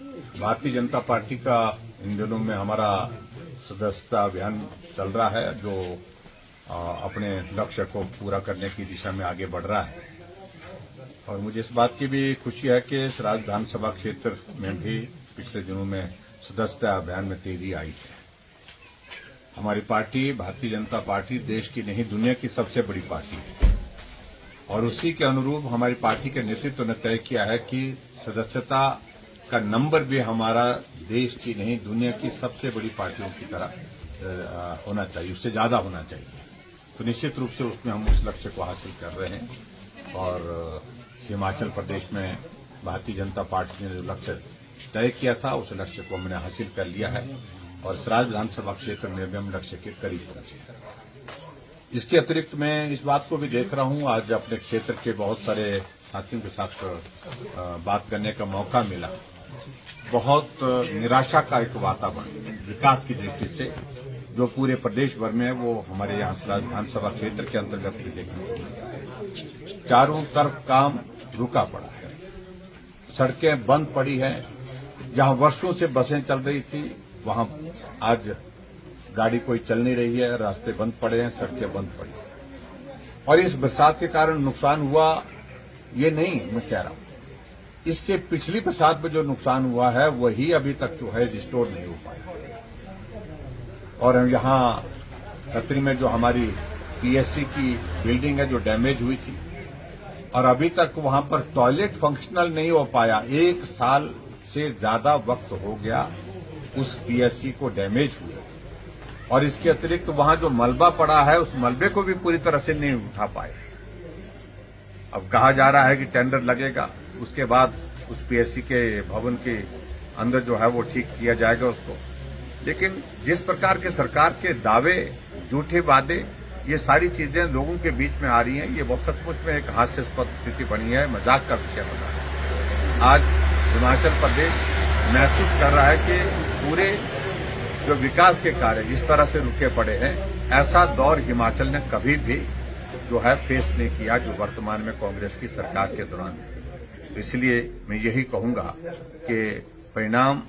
Bharatiya Janata party का इन दिनों में हमारा सदस्यता अभियान चल रहा है, जो अपने लक्ष्य को पूरा करने की दिशा में आगे बढ़ रहा है। और मुझे इस बात की भी खुशी है कि सराज विधानसभा क्षेत्र में भी पिछले दिनों में सदस्यता अभियान में तेजी आई है। हमारी पार्टी भारतीय जनता पार्टी देश की नहीं दुनिया की सबसे बड़ी पार्टी है, और उसी के अनुरूप हमारी पार्टी के नेतृत्व ने तय किया है कि सदस्यता का नंबर भी हमारा देश की नहीं दुनिया की सबसे बड़ी पार्टियों की तरह होना चाहिए, उससे ज्यादा होना चाहिए। तो निश्चित रूप से उसमें हम उस लक्ष्य को हासिल कर रहे हैं। और हिमाचल प्रदेश में भारतीय जनता पार्टी ने जो लक्ष्य तय किया था उस लक्ष्य को हमने हासिल कर लिया है, और सराज विधानसभा क्षेत्र में भी हम लक्ष्य के करीब पहुंचे। इसके अतिरिक्त मैं इस बात को भी देख रहा हूं, आज अपने क्षेत्र के बहुत सारे साथियों के साथ बात करने का मौका मिला। बहुत निराशा का एक वातावरण विकास की दृष्टि से जो पूरे प्रदेश भर में है, वो हमारे यहाँ सराज विधानसभा क्षेत्र के अंतर्गत भी देखने को मिला। चारों तरफ काम रुका पड़ा है, सड़कें बंद पड़ी हैं। जहां वर्षों से बसें चल रही थी वहां आज गाड़ी कोई चल नहीं रही है, रास्ते बंद पड़े हैं, सड़कें बंद पड़ी हैं। और इस बरसात के कारण नुकसान हुआ ये नहीं मैं कह रहा हूं, इससे पिछली बरसात में जो नुकसान हुआ है वही अभी तक जो है रिस्टोर नहीं हो पाया। और यहाँ छतरी में जो हमारी पीएससी की बिल्डिंग है जो डैमेज हुई थी, और अभी तक वहां पर टॉयलेट फंक्शनल नहीं हो पाया। 1 साल से ज्यादा वक्त हो गया उस पीएससी को डैमेज हुए। और इसके अतिरिक्त वहां जो मलबा पड़ा है उस मलबे को भी पूरी तरह से नहीं उठा पाए। अब कहा जा रहा है कि टेंडर लगेगा, उसके बाद उस पीएससी के भवन के अंदर जो है वो ठीक किया जाएगा उसको। लेकिन जिस प्रकार के सरकार के दावे, झूठे वादे, ये सारी चीजें लोगों के बीच में आ रही हैं, ये बहुत सचमुच में एक हास्यास्पद स्थिति बनी है, मजाक का विषय बना है। आज हिमाचल प्रदेश महसूस कर रहा है कि पूरे जो विकास के कार्य जिस तरह से रुके पड़े हैं, ऐसा दौर हिमाचल ने कभी भी जो है फेस नहीं किया जो वर्तमान में कांग्रेस की सरकार के दौरान। इसलिए मैं यही कहूंगा कि परिणाम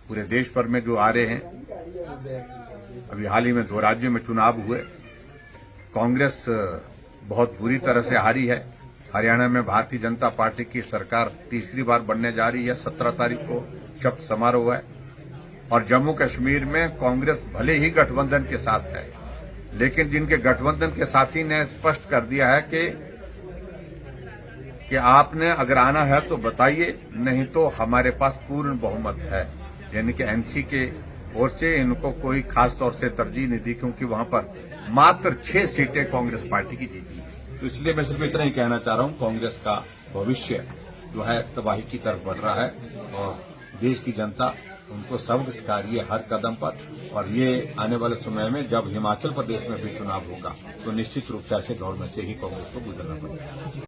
पूरे देश भर में जो आ रहे हैं, अभी हाल ही में 2 राज्यों में चुनाव हुए, कांग्रेस बहुत बुरी तरह से हारी है। हरियाणा में भारतीय जनता पार्टी की सरकार तीसरी बार बनने जा रही है, 17 तारीख को शपथ समारोह है। और जम्मू कश्मीर में कांग्रेस भले ही गठबंधन के साथ है, लेकिन जिनके गठबंधन के साथी ने स्पष्ट कर दिया है कि आपने अगर आना है तो बताइए, नहीं तो हमारे पास पूर्ण बहुमत है। यानी कि एनसी के ओर से इनको कोई खास तौर से तरजीह नहीं दी, क्योंकि वहां पर मात्र 6 सीटें कांग्रेस पार्टी की जीती है। तो इसलिए मैं सिर्फ इतना ही कहना चाह रहा हूं, कांग्रेस का भविष्य जो है तबाही की तरफ बढ़ रहा है, और देश की जनता उनको सबक सिखा रही है हर कदम पर। और ये आने वाले समय में जब हिमाचल प्रदेश में भी चुनाव होगा तो निश्चित रूप से ऐसे दौर में से ही कांग्रेस को गुजरना पड़ेगा।